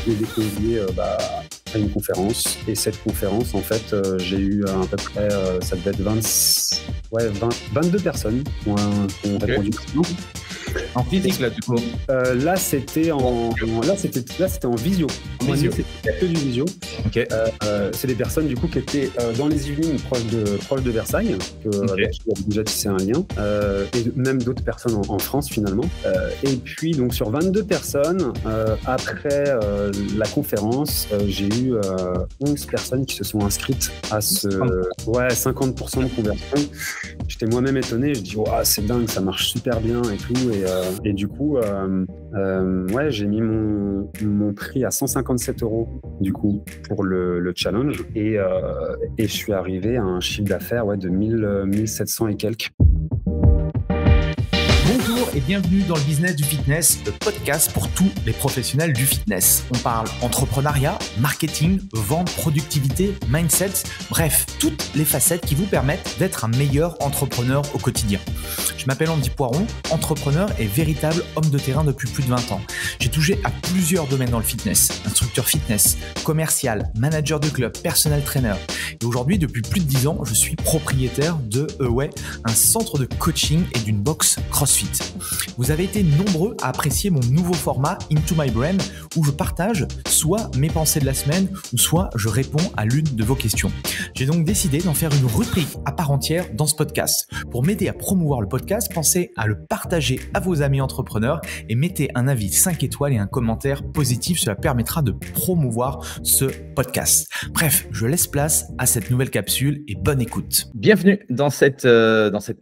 je l'ai déconseillé à une conférence. Et cette conférence, en fait, j'ai eu à peu près, ça devait être 22 personnes qui ont répondu présent. En physique, là, du coup. Là, c'était en visio. En visio. C'était que du visio. Okay. C'est des personnes, du coup, qui étaient dans les Yvelines, proches de Versailles, avec qui j'avais déjà tissé un lien, et même d'autres personnes en France, finalement. Et puis, donc, sur 22 personnes, après la conférence, j'ai eu 11 personnes qui se sont inscrites à 50% de conversion. J'étais moi-même étonné, je dis c'est dingue, ça marche super bien et tout, et du coup j'ai mis mon prix à 157 € du coup pour le challenge, et je suis arrivé à un chiffre d'affaires de 1700 et quelques. Bonjour et bienvenue dans le Business du Fitness, le podcast pour tous les professionnels du fitness. On parle entrepreneuriat, marketing, vente, productivité, mindset, bref, toutes les facettes qui vous permettent d'être un meilleur entrepreneur au quotidien. Je m'appelle Andy Poiron, entrepreneur et véritable homme de terrain depuis plus de 20 ans. J'ai touché à plusieurs domaines dans le fitness, instructeur fitness, commercial, manager de club, personal trainer. Et aujourd'hui, depuis plus de 10 ans, je suis propriétaire de un centre de coaching et d'une box CrossFit. Vous avez été nombreux à apprécier mon nouveau format Into My Brain, où je partage soit mes pensées de la semaine ou soit je réponds à l'une de vos questions. J'ai donc décidé d'en faire une rubrique à part entière dans ce podcast. Pour m'aider à promouvoir le podcast, pensez à le partager à vos amis entrepreneurs et mettez un avis 5 étoiles et un commentaire positif. Cela permettra de promouvoir ce podcast. Bref, je laisse place à cette nouvelle capsule et bonne écoute. Bienvenue dans cette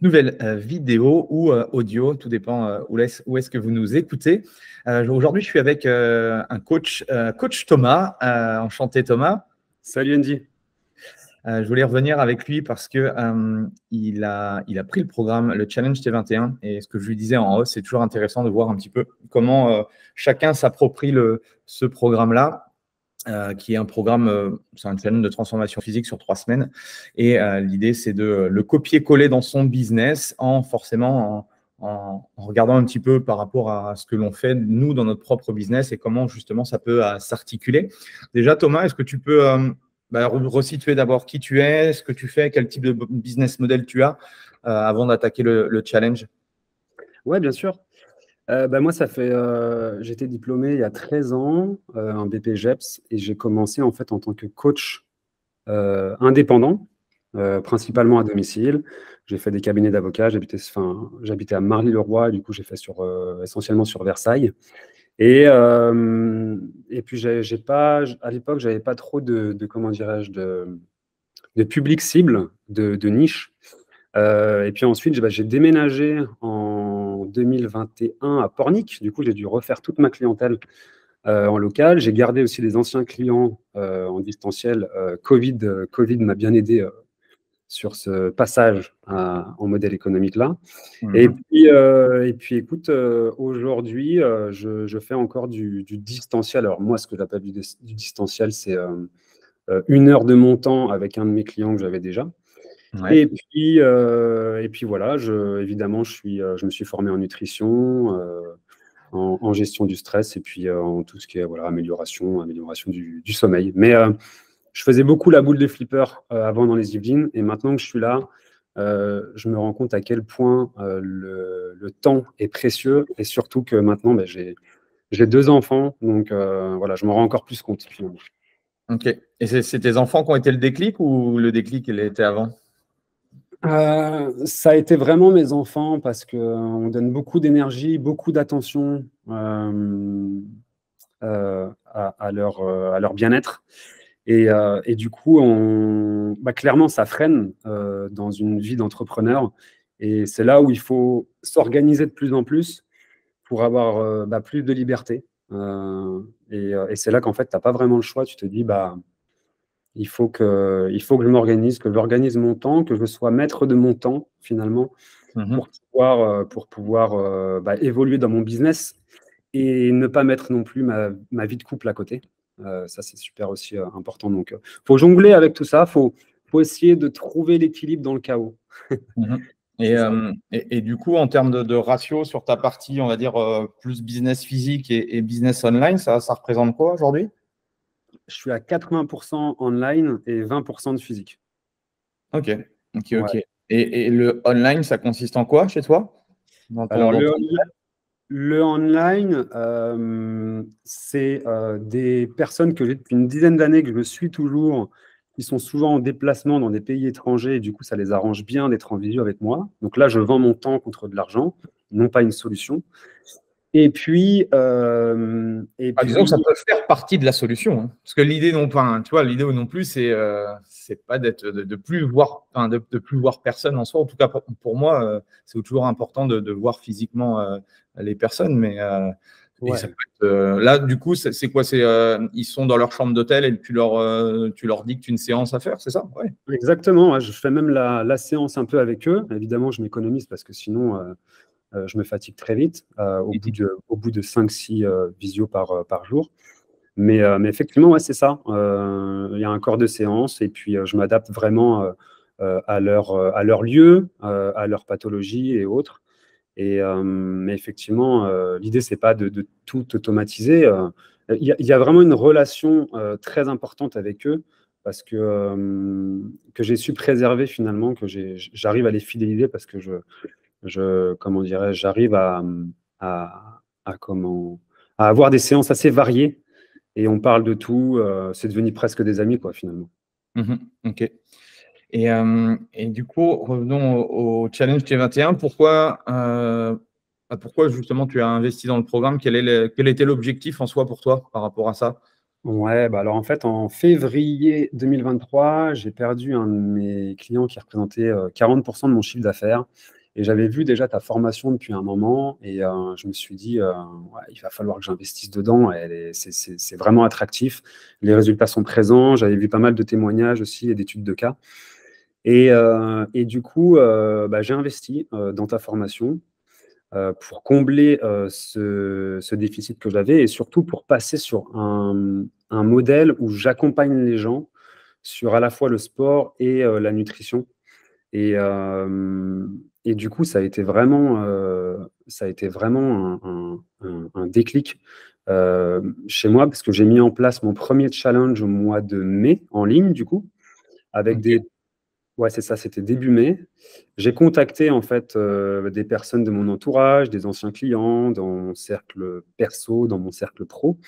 nouvelle vidéo ou audio, tout dépend où est-ce que vous nous écoutez. Aujourd'hui, je suis avec un coach Thomas. Enchanté Thomas. Salut Andy. Je voulais revenir avec lui parce que il a pris le programme, le Challenge T21, et ce que je lui disais en haut, c'est toujours intéressant de voir un petit peu comment chacun s'approprie ce programme-là, qui est un programme, c'est un challenge de transformation physique sur 3 semaines, et l'idée c'est de le copier-coller dans son business en regardant un petit peu par rapport à ce que l'on fait nous dans notre propre business et comment justement ça peut s'articuler. Déjà Thomas, est-ce que tu peux resituer d'abord qui tu es, ce que tu fais, quel type de business model tu as avant d'attaquer le challenge? Ouais, bien sûr. Moi, ça fait, j'étais diplômé il y a 13 ans, un BPGEPS, et j'ai commencé en fait en tant que coach indépendant, principalement à domicile. J'ai fait des cabinets d'avocats, j'habitais à Marly-le-Roi, et du coup j'ai fait essentiellement sur Versailles. Et puis à l'époque, j'avais pas trop de comment dirais-je, de public cible, de niche. Et puis ensuite, j'ai déménagé en 2021 à Pornic. Du coup, j'ai dû refaire toute ma clientèle en local. J'ai gardé aussi des anciens clients en distanciel. Covid m'a bien aidé sur ce passage en modèle économique là. Et puis, écoute, aujourd'hui, je fais encore du distanciel. Alors moi, ce que j'appelle du distanciel, c'est 1 heure de mon temps avec un de mes clients que j'avais déjà. Ouais. Et puis voilà, évidemment, je me suis formé en nutrition, en gestion du stress, et puis en tout ce qui est amélioration du sommeil. Mais je faisais beaucoup la boule de flipper avant dans les Yvelines, et maintenant que je suis là, je me rends compte à quel point le temps est précieux, et surtout que maintenant, j'ai 2 enfants, donc je me rends encore plus compte finalement. Ok. Et c'est tes enfants qui ont été le déclic, ou le déclic il était avant? Ça a été vraiment mes enfants, parce qu'on donne beaucoup d'énergie, beaucoup d'attention à leur bien-être. Et du coup, clairement, ça freine dans une vie d'entrepreneur. Et c'est là où il faut s'organiser de plus en plus pour avoir plus de liberté. Et c'est là qu'en fait, tu n'as pas vraiment le choix. Tu te dis, il faut que je m'organise, que j'organise mon temps, que je sois maître de mon temps, finalement, pour pouvoir évoluer dans mon business et ne pas mettre non plus ma vie de couple à côté. Ça, c'est super aussi important. Donc, il faut jongler avec tout ça. Il faut essayer de trouver l'équilibre dans le chaos. Et du coup, en termes de ratio sur ta partie, on va dire, plus business physique et business online, ça représente quoi aujourd'hui? Je suis à 80% online et 20% de physique. Ok, ok, Ouais. ok. Et le online, ça consiste en quoi chez toi? Alors, le online, c'est des personnes que j'ai depuis une dizaine d'années, que je suis toujours, qui sont souvent en déplacement dans des pays étrangers, et du coup, ça les arrange bien d'être en visio avec moi. Donc là, je vends mon temps contre de l'argent, non pas une solution. Et puis, disons que ça peut faire partie de la solution, hein. Parce que l'idée non pas, hein, tu vois, l'idée non plus, c'est pas de plus voir, enfin, de plus voir personne en soi. En tout cas, pour moi, c'est toujours important de voir physiquement les personnes. Mais et ça peut être, là, du coup, c'est quoi? Ils sont dans leur chambre d'hôtel et tu leur dictes une séance à faire, c'est ça? Ouais. Exactement. Ouais, je fais même la séance un peu avec eux. Évidemment, je m'économise parce que sinon, je me fatigue très vite au bout de 5-6 visios par jour. Mais effectivement, ouais, c'est ça. Il y a un corps de séance et puis je m'adapte vraiment à leur lieu, à leur pathologie et autres. Mais effectivement, l'idée, c'est pas de tout automatiser. Il y a vraiment une relation très importante avec eux parce que j'ai su préserver finalement, que j'arrive à les fidéliser parce que comment dirais-je, j'arrive à avoir des séances assez variées et on parle de tout. C'est devenu presque des amis, quoi, finalement. Ok. Et du coup, revenons au Challenge T21. Pourquoi justement tu as investi dans le programme? Quel était l'objectif en soi pour toi par rapport à ça? Ouais, bah alors en fait, en février 2023, j'ai perdu un de mes clients qui représentait 40% de mon chiffre d'affaires. Et j'avais vu déjà ta formation depuis un moment et je me suis dit, ouais, il va falloir que j'investisse dedans. C'est vraiment attractif. Les résultats sont présents. J'avais vu pas mal de témoignages aussi et d'études de cas. Et du coup, bah, j'ai investi dans ta formation pour combler ce déficit que j'avais et surtout pour passer sur un modèle où j'accompagne les gens sur à la fois le sport et la nutrition. Et, euh, et du coup, ça a été vraiment un déclic chez moi parce que j'ai mis en place mon premier challenge au mois de mai en ligne, du coup, avec Ok. Ouais, c'est ça, c'était début mai. J'ai contacté en fait des personnes de mon entourage, des anciens clients, dans mon cercle perso, dans mon cercle pro.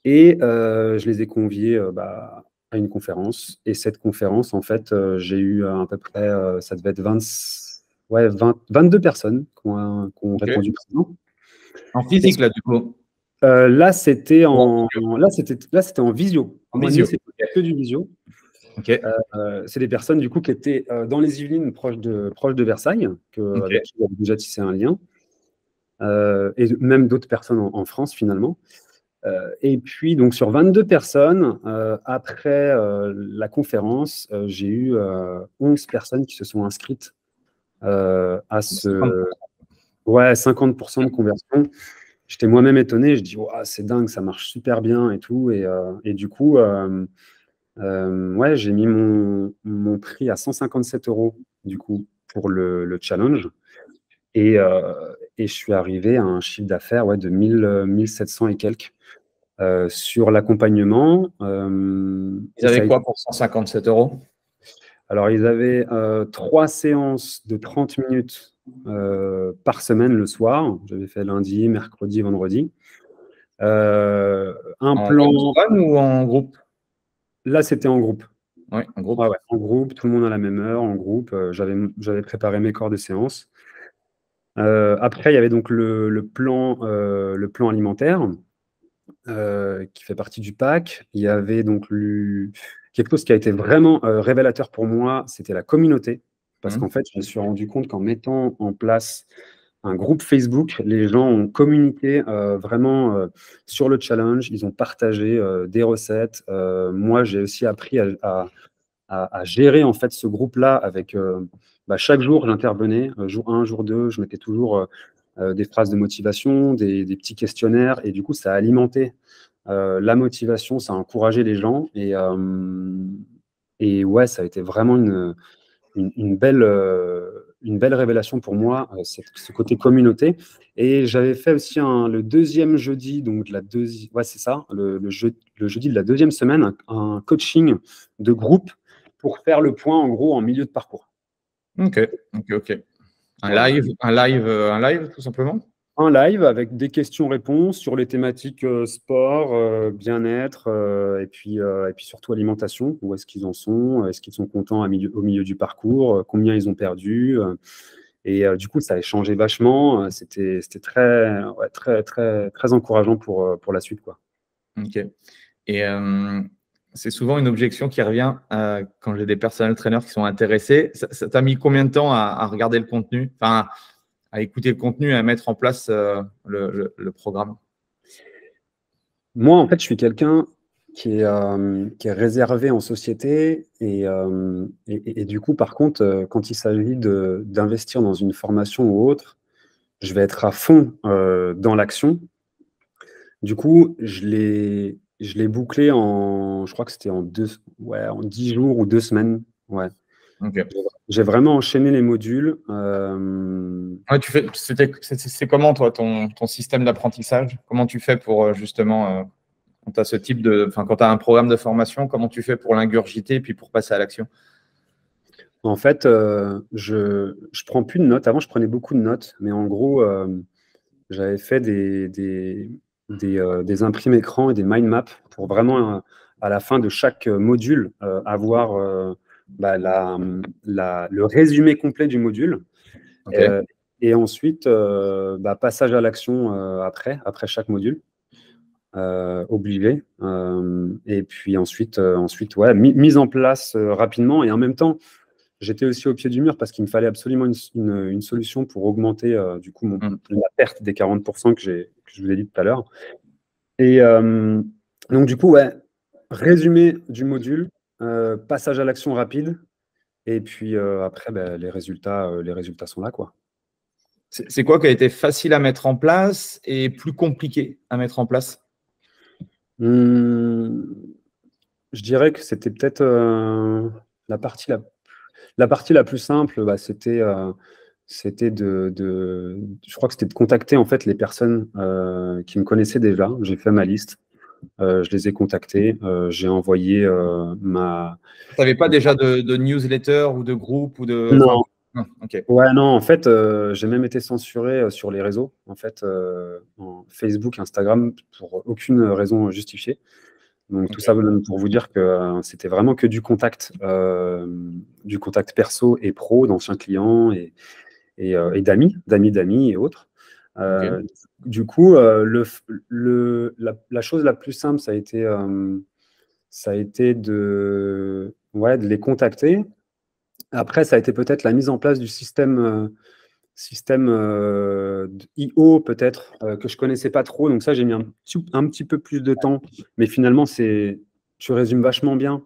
Et je les ai conviés à une conférence. Et cette conférence, en fait, j'ai eu à peu près, ça devait être 22 personnes qui ont Ok. répondu présent. En physique, là, du coup. Là, c'était En en visio. Au mois de mai, visio. c'était que du visio. Ok. C'est des personnes du coup qui étaient dans les Yvelines, proches de Versailles, Ok. avec qui j'avais déjà tissé un lien, et même d'autres personnes en France finalement. Et puis donc sur 22 personnes, après la conférence, j'ai eu 11 personnes qui se sont inscrites à ce 50% de conversion. J'étais moi-même étonné, je dis ouah, c'est dingue, ça marche super bien et tout. Et du coup, ouais, j'ai mis mon prix à 157 € du coup pour le challenge. Et je suis arrivé à un chiffre d'affaires de 1700 et quelques sur l'accompagnement. Ils avaient quoi pour 157 €? Alors, ils avaient 3 séances de 30 minutes par semaine le soir. J'avais fait lundi, mercredi, vendredi. Un En plan. one ou en groupe? Là, c'était en groupe. Oui, en groupe. Ouais, en groupe, tout le monde à la même heure, en groupe. J'avais préparé mes corps de séance. Après, il y avait donc le plan alimentaire qui fait partie du pack. Il y avait donc quelque chose qui a été vraiment révélateur pour moi, c'était la communauté. Parce qu'en fait, je me suis rendu compte qu'en mettant en place un groupe Facebook, les gens ont communiqué vraiment sur le challenge. Ils ont partagé des recettes. Moi, j'ai aussi appris à gérer en fait ce groupe-là avec chaque jour j'intervenais, jour 1, jour 2, je mettais toujours des phrases de motivation, des petits questionnaires et du coup ça a alimenté la motivation, ça a encouragé les gens et ouais, ça a été vraiment une belle une belle révélation pour moi, ce côté communauté. Et j'avais fait aussi le deuxième jeudi, donc c'est ça, le jeudi de la deuxième semaine, un coaching de groupe pour faire le point en gros en milieu de parcours. Ok. Un live tout simplement. Un live avec des questions-réponses sur les thématiques sport, bien-être et puis surtout alimentation. Où est-ce qu'ils en sont? Est-ce qu'ils sont contents au milieu du parcours? Combien ils ont perdu? Et du coup, ça a changé vachement. C'était très, très, très, très encourageant pour la suite, quoi. Ok. Et c'est souvent une objection qui revient quand j'ai des personal trainers qui sont intéressés. Ça t'a mis combien de temps à regarder le contenu? Enfin, à écouter le contenu et à mettre en place le programme? Moi, en fait, je suis quelqu'un qui est réservé en société et du coup, par contre, quand il s'agit d'investir dans une formation ou autre, je vais être à fond dans l'action. Du coup, je l'ai bouclé je crois que c'était en 10 jours ou 2 semaines. Ouais. Okay. J'ai vraiment enchaîné les modules. Ouais, c'est comment, toi, ton système d'apprentissage? Comment tu fais pour justement, quand tu as quand tu as un programme de formation, comment tu fais pour l'ingurgiter et puis pour passer à l'action? En fait, je prends plus de notes. Avant, je prenais beaucoup de notes, mais en gros, j'avais fait des imprimes écran et des mind maps pour vraiment, à la fin de chaque module, avoir le résumé complet du module. Okay. Et ensuite, passage à l'action après chaque module, obligé. Et puis ensuite mise en place rapidement. Et en même temps, j'étais aussi au pied du mur parce qu'il me fallait absolument une solution pour augmenter du coup la perte des 40% que je vous ai dit tout à l'heure. Et donc du coup, résumé du module, passage à l'action rapide. Et puis après, les résultats sont là, quoi. C'est quoi qui a été facile à mettre en place et plus compliqué à mettre en place? Je dirais que c'était peut-être la partie la plus simple, c'était je crois que c'était de contacter en fait les personnes qui me connaissaient déjà. J'ai fait ma liste, je les ai contactés, j'ai envoyé ma. Tu n'avais pas déjà de newsletter ou de groupe ou de. Non. Non. Okay. Ouais, non, en fait, j'ai même été censuré sur les réseaux, en fait, en Facebook, Instagram, pour aucune raison justifiée. Donc, tout ça pour vous dire que c'était vraiment que du contact perso et pro, d'anciens clients et d'amis et autres. Du coup, la chose la plus simple, ça a été de les contacter. Après, ça a été peut-être la mise en place du système IO, peut-être, que je ne connaissais pas trop. Donc ça, j'ai mis un petit peu plus de temps. Mais finalement, tu résumes vachement bien.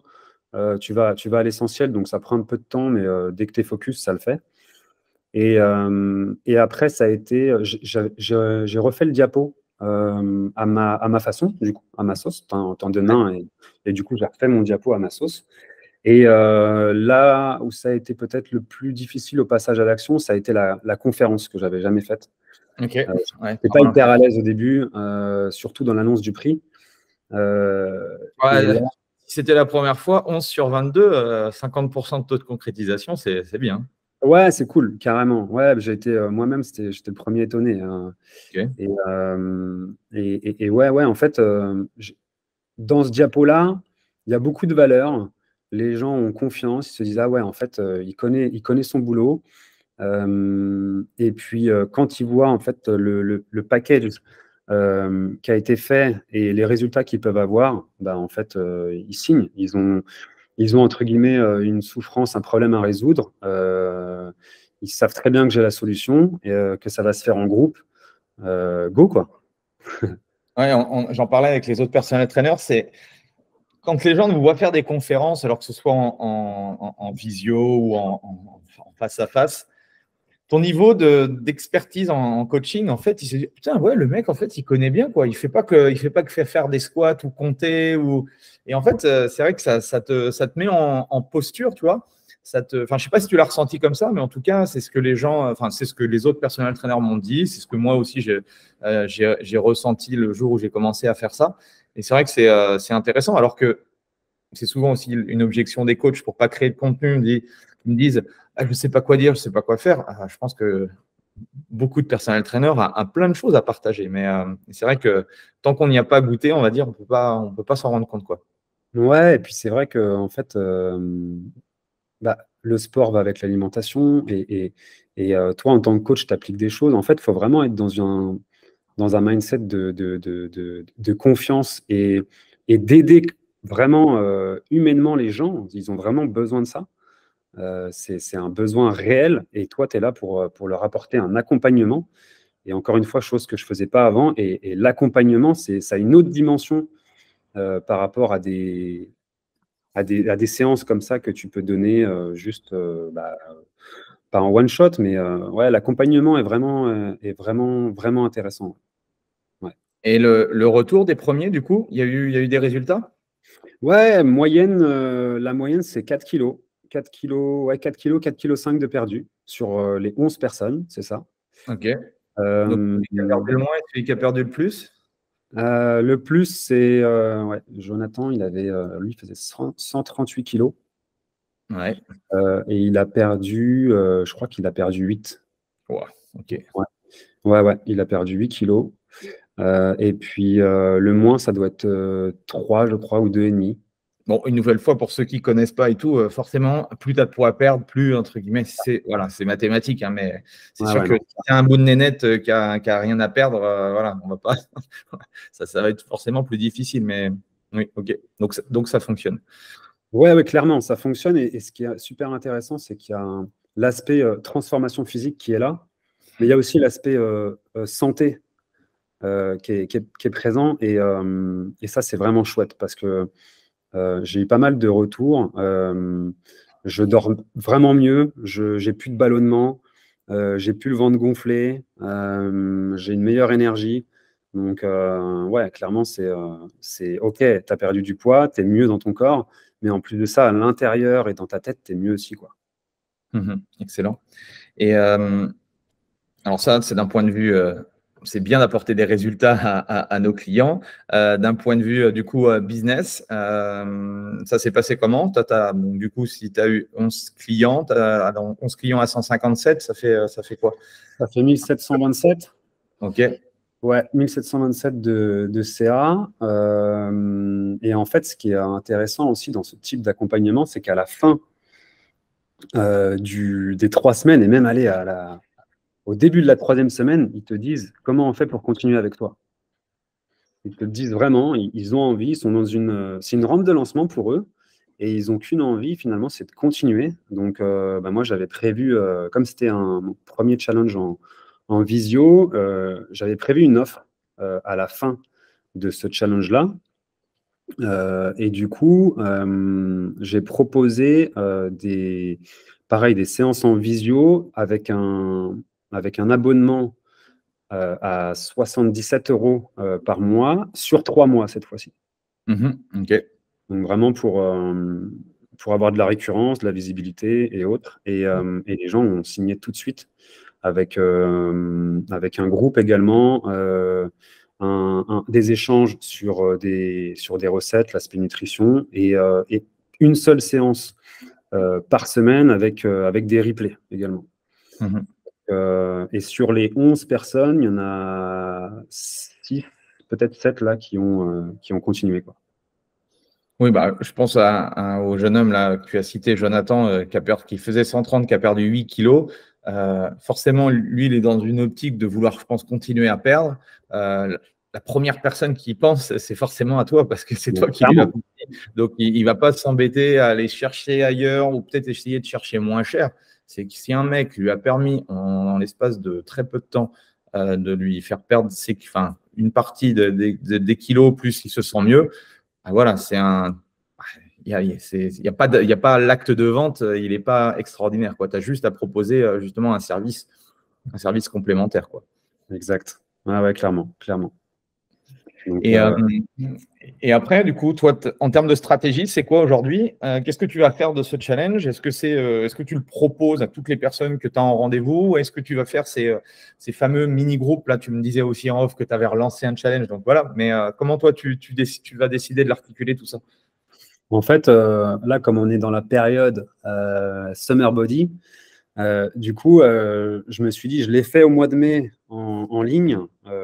Tu vas à l'essentiel, donc ça prend un peu de temps, mais dès que tu es focus, ça le fait. Et après, ça a été… J'ai refait le diapo à ma façon, du coup, à ma sauce, temps de main. Et du coup, j'ai refait mon diapo à ma sauce. Et là où ça a été peut-être le plus difficile au passage à l'action, ça a été la conférence que j'avais jamais faite. Okay. Je n'étais pas hyper à l'aise au début, surtout dans l'annonce du prix. Si c'était la première fois, 11 sur 22, 50% de taux de concrétisation, c'est bien. Ouais, c'est cool, carrément. Ouais, j'ai été moi-même, j'étais le premier étonné. Okay. Et en fait, dans ce diapo-là, il y a beaucoup de valeurs. Les gens ont confiance, ils se disent en fait, il connaît son boulot. Et puis quand ils voient en fait le package qui a été fait et les résultats qu'ils peuvent avoir, en fait, ils signent. Ils ont entre guillemets une souffrance, un problème à résoudre. Ils savent très bien que j'ai la solution et que ça va se faire en groupe. Go, quoi. Ouais, j'en parlais avec les autres personnel trainers, c'est quand les gens nous voient faire des conférences, alors que ce soit en visio ou en face à face, ton niveau d'expertise en coaching, en fait, il se dit putain, ouais, le mec, en fait, il connaît bien, quoi. Il fait pas que faire des squats ou compter et en fait, c'est vrai que ça te met en posture, tu vois. enfin, je sais pas si tu l'as ressenti comme ça, mais en tout cas, c'est ce que les gens, enfin, c'est ce que les autres personnel trainers m'ont dit. C'est ce que moi aussi, j'ai ressenti le jour où j'ai commencé à faire ça. Et c'est vrai que c'est intéressant, alors que c'est souvent aussi une objection des coachs pour pas créer de contenu. Ils me disent, ah, je ne sais pas quoi dire, je ne sais pas quoi faire. Ah, je pense que beaucoup de personnel trainer a plein de choses à partager. Mais c'est vrai que tant qu'on n'y a pas goûté, on va dire, on peut pas s'en rendre compte, quoi. Ouais, et puis c'est vrai que en fait, le sport va avec l'alimentation et toi, en tant que coach, tu appliques des choses. En fait, il faut vraiment être dans un mindset de confiance et d'aider vraiment humainement les gens. Ils ont vraiment besoin de ça. C'est un besoin réel et toi, tu es là pour leur apporter un accompagnement. Et encore une fois, chose que je ne faisais pas avant. Et l'accompagnement, ça a une autre dimension par rapport à des séances comme ça que tu peux donner juste, pas en one shot, mais ouais, l'accompagnement est vraiment intéressant. Ouais. Et le retour des premiers, du coup, il y a eu des résultats? Ouais, la moyenne, c'est 4 kilos. 4 kilos, ouais, 4 kilos, 4 kilos 5 de perdu sur les 11 personnes, c'est ça. Ok. Donc, celui qui a perdu le moins et celui qui a perdu le plus? Le plus, c'est ouais, Jonathan, lui, il faisait 138 kilos. Ouais. Et il a perdu, je crois qu'il a perdu 8. Ouais, ok. Ouais, il a perdu 8 kilos. Et puis, le moins, ça doit être 3, je crois, ou 2,5. Bon, une nouvelle fois, pour ceux qui ne connaissent pas et tout, forcément, plus tu as de poids à perdre, plus, entre guillemets, c'est mathématique, hein, mais c'est sûr que si tu as un bout de nénette qui a rien à perdre, voilà, on va pas. ça va être forcément plus difficile, mais oui, ok. Donc ça fonctionne. Ouais, clairement, ça fonctionne. Et ce qui est super intéressant, c'est qu'il y a l'aspect transformation physique qui est là, mais il y a aussi l'aspect santé qui est présent. Et ça, c'est vraiment chouette parce que j'ai eu pas mal de retours. Je dors vraiment mieux. J'ai plus de ballonnement. J'ai plus le ventre gonflé. J'ai une meilleure énergie. Donc, ouais, clairement, c'est OK. Tu as perdu du poids, tu es mieux dans ton corps. Mais en plus de ça, à l'intérieur et dans ta tête, tu es mieux aussi, quoi. Excellent. Et alors ça, c'est d'un point de vue, c'est bien d'apporter des résultats à nos clients. D'un point de vue, du coup, business, ça s'est passé comment? Donc, du coup, si tu as eu 11 clients, 11 clients à 157, ça fait quoi? Ça fait 1727. OK. Ouais, 1727 de CA. Et en fait, ce qui est intéressant aussi dans ce type d'accompagnement, c'est qu'à la fin des 3 semaines, et même aller au début de la 3e semaine, ils te disent comment on fait pour continuer avec toi. Ils te le disent vraiment, ils ont envie, ils sont c'est une rampe de lancement pour eux, et ils n'ont qu'une envie finalement, c'est de continuer. Donc moi, j'avais prévu, comme c'était mon premier challenge en visio, j'avais prévu une offre à la fin de ce challenge-là. Et du coup, j'ai proposé des séances en visio avec un abonnement à 77 € par mois sur 3 mois cette fois-ci. OK. Donc vraiment pour avoir de la récurrence, de la visibilité et autres. Et les gens ont signé tout de suite avec un groupe également, des échanges sur des recettes, l'aspect nutrition et une seule séance par semaine avec des replays également. Et sur les 11 personnes, il y en a 6, peut-être 7 là qui ont continué, quoi. Oui, je pense au jeune homme là, que tu as cité, Jonathan, qui faisait 130, qui a perdu 8 kilos. Forcément, lui, il est dans une optique de vouloir, je pense, continuer à perdre. La première personne qui y pense, c'est forcément à toi parce que c'est toi qui lui as conseillé. Donc, il ne va pas s'embêter à aller chercher ailleurs ou peut-être essayer de chercher moins cher. C'est que si un mec lui a permis, en l'espace de très peu de temps, de lui faire perdre une partie des kilos, plus il se sent mieux, voilà, il n'y a pas l'acte de vente, il n'est pas extraordinaire. Tu as juste à proposer justement un service complémentaire, quoi. Exact. Ouais, clairement. Donc, et Et après, du coup, toi, en termes de stratégie, c'est quoi aujourd'hui? Qu'est-ce que tu vas faire de ce challenge? Est-ce que tu le proposes à toutes les personnes que tu as en rendez-vous? Ou est-ce que tu vas faire ces fameux mini-groupes? Là, tu me disais aussi en off que tu avais relancé un challenge. Donc voilà. Mais comment toi, tu vas décider de l'articuler, tout ça? En fait, là, comme on est dans la période Summer Body, du coup, je me suis dit, je l'ai fait au mois de mai en ligne.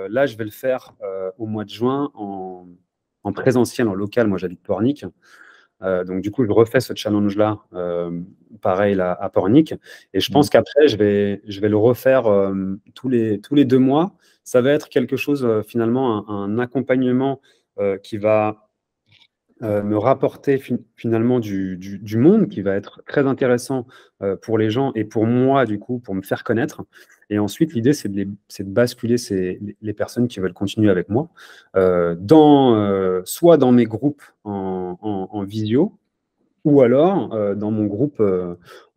Là, je vais le faire au mois de juin en présentiel, en local. Moi, j'habite Pornic. Donc, du coup, je refais ce challenge-là, pareil, là, à Pornic. Et je pense qu'après, je vais le refaire tous les 2 mois. Ça va être quelque chose, finalement, un accompagnement qui va me rapporter finalement du monde, qui va être très intéressant pour les gens et pour moi, du coup, pour me faire connaître. Et ensuite, l'idée, c'est de basculer les personnes qui veulent continuer avec moi soit dans mes groupes en visio, ou alors dans mon groupe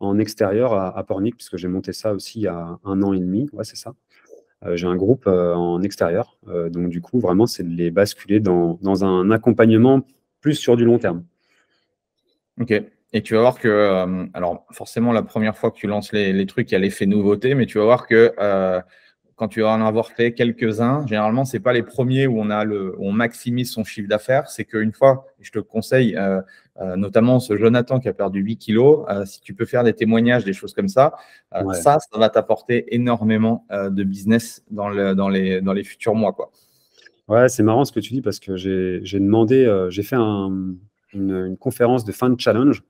en extérieur à Pornic, puisque j'ai monté ça aussi il y a 1 an et demi. Ouais, c'est ça. J'ai un groupe en extérieur. Donc, du coup, vraiment, c'est de les basculer dans un accompagnement plus sur du long terme. Ok. Et tu vas voir que, alors forcément, la première fois que tu lances les trucs, il y a l'effet nouveauté, mais tu vas voir que quand tu vas en avoir fait quelques-uns, généralement, ce n'est pas les premiers où on maximise son chiffre d'affaires. C'est qu'une fois, je te conseille, notamment ce Jonathan qui a perdu 8 kilos, si tu peux faire des témoignages, des choses comme ça, Ouais. ça va t'apporter énormément de business dans les futurs mois, quoi. Ouais, c'est marrant ce que tu dis parce que j'ai demandé, j'ai fait une conférence de fin de challenge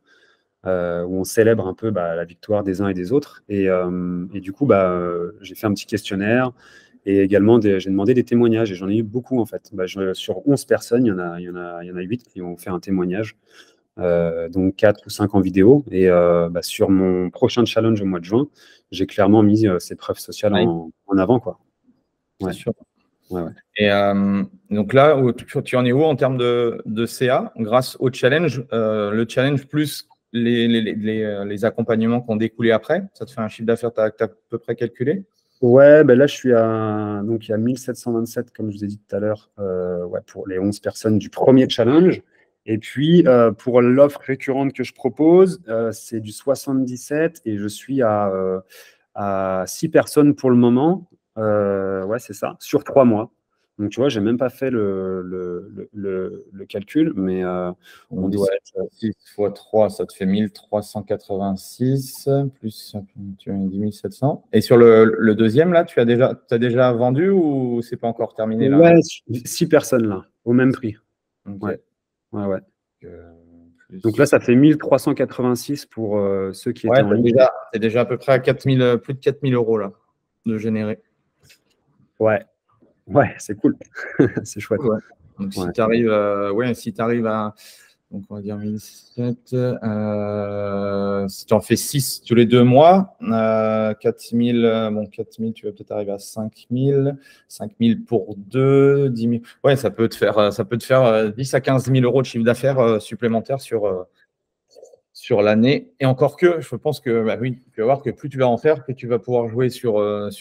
où on célèbre un peu la victoire des uns et des autres. Et du coup, j'ai fait un petit questionnaire et également j'ai demandé des témoignages et j'en ai eu beaucoup en fait. Sur 11 personnes, il y en a 8 qui ont fait un témoignage, donc 4 ou 5 en vidéo. Et sur mon prochain challenge au mois de juin, j'ai clairement mis ces preuves sociales en avant, quoi. Ouais. C'est sûr. Ouais, ouais. Et donc là, tu en es où en termes de CA grâce au challenge? Le challenge plus les accompagnements qui ont découlé après, ça te fait un chiffre d'affaires, tu as à peu près calculé? Ouais, là, je suis donc il y a 1727, comme je vous ai dit tout à l'heure, pour les 11 personnes du premier challenge. Et puis, pour l'offre récurrente que je propose, c'est du 77 et je suis à 6 personnes pour le moment. Ouais, c'est ça, sur 3 mois. Donc, tu vois, j'ai même pas fait le calcul, mais on doit être… 6 fois 3, ça te fait 1386, plus tu as 10 700. Et sur le deuxième, là, tu as déjà vendu ou c'est pas encore terminé là? Ouais, 6 personnes là, au même prix. Okay. Ouais. Donc là, ça fait 1386 pour ceux qui étaient en ligne. Tu es déjà à peu près à plus de 4000 euros là, de générer. Ouais, c'est cool. C'est chouette. Ouais. Donc, si tu arrives à, donc on va dire 1700, si tu en fais 6 tous les 2 mois, 4000, 4000, tu vas peut-être arriver à 5000 pour 2, 10 000. Ouais, ça peut te faire 10 à 15 000 euros de chiffre d'affaires supplémentaire sur l'année. Et encore que, je pense que, oui, tu vas voir que plus tu vas en faire, plus tu vas pouvoir jouer sur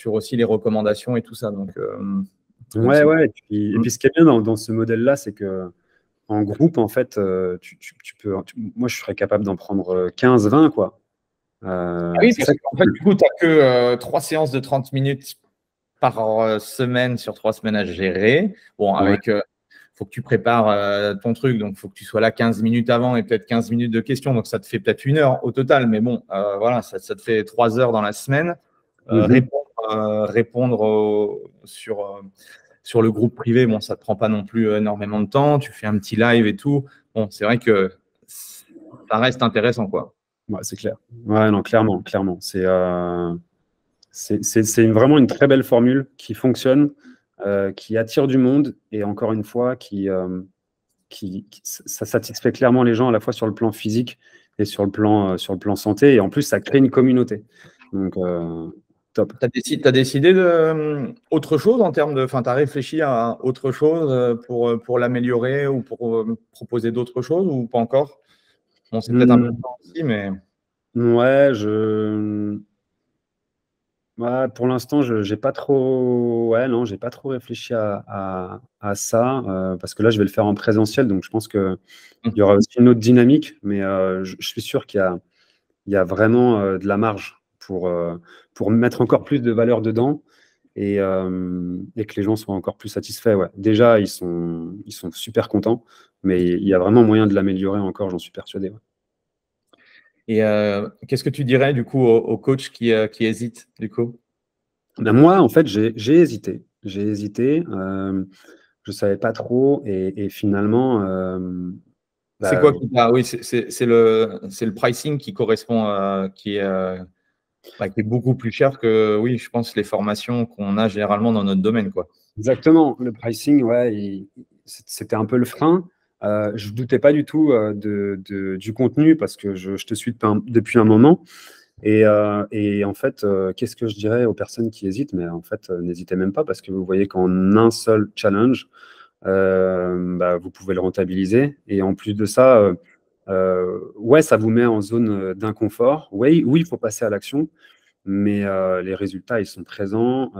aussi les recommandations et tout ça. Donc, ouais. Et puis, ce qui est bien dans ce modèle-là, c'est que en groupe, en fait, moi, je serais capable d'en prendre 15, 20, quoi. Oui, parce qu'en fait, du coup, tu n'as que 3 séances de 30 minutes par semaine sur 3 semaines à gérer. Bon, avec… faut que tu prépares ton truc, donc il faut que tu sois là 15 minutes avant et peut-être 15 minutes de questions, donc ça te fait peut-être 1 heure au total, mais bon, voilà, ça te fait 3 heures dans la semaine. Répondre sur le groupe privé, bon, ça ne te prend pas non plus énormément de temps, tu fais un petit live et tout. Bon, c'est vrai que ça reste intéressant, quoi. Ouais, c'est clair. Ouais, non, clairement. C'est vraiment une très belle formule qui fonctionne, qui attire du monde et encore une fois, ça satisfait clairement les gens à la fois sur le plan physique et sur le plan santé. Et en plus, ça crée une communauté. Donc, top. Tu as décidé autre chose en termes de… Enfin, tu as réfléchi à autre chose pour l'améliorer ou pour proposer d'autres choses ou pas encore? Bon, c'est peut-être un peu de temps aussi, mais… Ouais, Ouais, pour l'instant, j'ai pas trop, ouais, non, j'ai pas trop réfléchi à ça parce que là, je vais le faire en présentiel, donc je pense que il y aura aussi une autre dynamique, mais je suis sûr il y a vraiment de la marge pour mettre encore plus de valeur dedans et que les gens soient encore plus satisfaits. Ouais. Déjà, ils sont super contents, mais il y a vraiment moyen de l'améliorer encore, j'en suis persuadé. Ouais. Et qu'est-ce que tu dirais du coup aux coachs qui hésitent du coup? Ben moi, en fait, j'ai hésité. J'ai hésité. Je savais pas trop et finalement, C'est quoi qui oui, c'est le pricing qui correspond, qui est beaucoup plus cher que, oui, je pense, les formations qu'on a généralement dans notre domaine, quoi. Exactement. Le pricing, ouais, c'était un peu le frein. Je ne doutais pas du tout du contenu parce que je te suis depuis un moment. Et en fait, qu'est-ce que je dirais aux personnes qui hésitent? Mais en fait, n'hésitez même pas parce que vous voyez qu'en un seul challenge, vous pouvez le rentabiliser. Et en plus de ça, ouais, ça vous met en zone d'inconfort. Oui, il faut passer à l'action, mais les résultats, ils sont présents.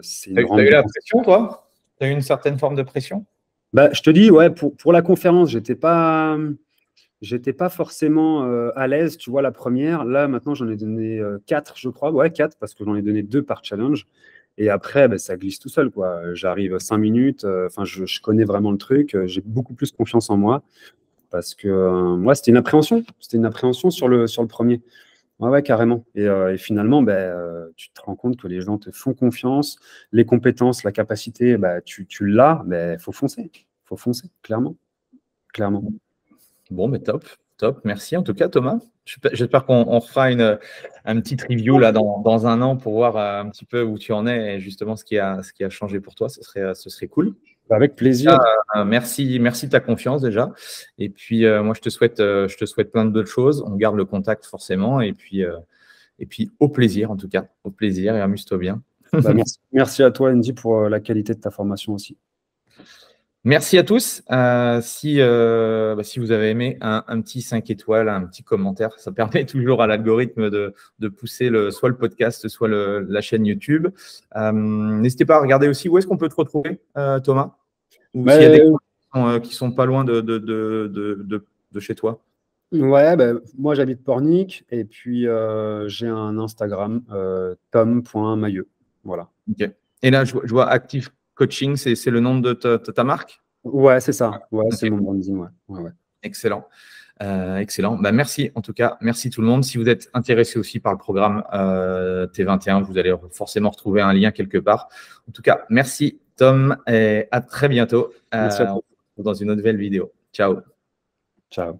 C'est une grande. T'as eu la pression, toi? Tu as eu une certaine forme de pression? Je te dis, ouais, pour la conférence, j'étais pas forcément à l'aise, tu vois, la première. Là, maintenant, j'en ai donné 4, je crois. Ouais, 4, parce que j'en ai donné 2 par challenge. Et après, ça glisse tout seul, quoi. J'arrive 5 minutes. Enfin, je connais vraiment le truc. J'ai beaucoup plus confiance en moi parce que moi, c'était une appréhension. C'était une appréhension sur le premier. Ouais, carrément. Et finalement, tu te rends compte que les gens te font confiance. Les compétences, la capacité, tu l'as. Faut foncer. Faut foncer, clairement. Clairement. Bon, mais top. Merci en tout cas, Thomas. J'espère qu'on refera un petit review là dans un an pour voir un petit peu où tu en es et justement ce qui a changé pour toi. Ce serait cool. Avec plaisir. Merci de ta confiance déjà. Et puis moi, je te souhaite plein de belles choses. On garde le contact forcément. Et puis au plaisir en tout cas. Au plaisir et amuse-toi bien. Merci à toi, Andy, pour la qualité de ta formation aussi. Merci à tous. Si vous avez aimé, un petit 5 étoiles, un petit commentaire, ça permet toujours à l'algorithme de pousser soit le podcast, soit la chaîne YouTube. N'hésitez pas à regarder aussi où est-ce qu'on peut te retrouver, Thomas, ou s'il y a des gens qui sont pas loin de chez toi. Ouais, moi j'habite Pornic et puis j'ai un Instagram, tom.mailleux. Voilà. Okay. Et là, je vois Active Coaching, c'est le nom de ta marque? Ouais, c'est ça. Ouais, okay. C'est mon branding. Ouais. Excellent. Excellent. Merci en tout cas. Merci tout le monde. Si vous êtes intéressé aussi par le programme T21, vous allez forcément retrouver un lien quelque part. En tout cas, merci Tom et à très bientôt dans une nouvelle vidéo. Ciao. Ciao.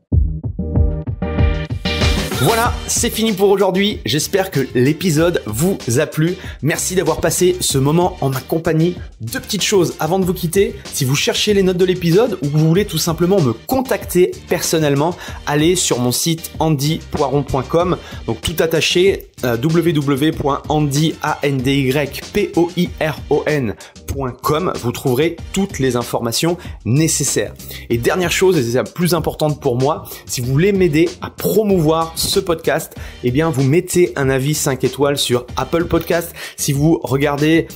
Voilà, c'est fini pour aujourd'hui. J'espère que l'épisode vous a plu. Merci d'avoir passé ce moment en ma compagnie. 2 petites choses avant de vous quitter. Si vous cherchez les notes de l'épisode ou que vous voulez tout simplement me contacter personnellement, allez sur mon site andypoiron.com. Donc tout attaché, www.andypoiron.com. Vous trouverez toutes les informations nécessaires. Et dernière chose, et c'est la plus importante pour moi, si vous voulez m'aider à promouvoir ce podcast, eh bien vous mettez un avis 5 étoiles sur Apple Podcast. Si vous regardez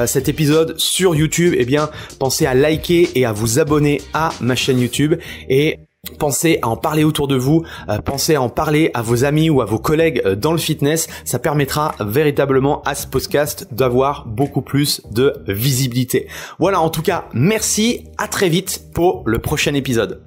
cet épisode sur YouTube, eh bien pensez à liker et à vous abonner à ma chaîne YouTube et pensez à en parler autour de vous, pensez à en parler à vos amis ou à vos collègues dans le fitness. Ça permettra véritablement à ce podcast d'avoir beaucoup plus de visibilité. Voilà, en tout cas, merci, à très vite pour le prochain épisode.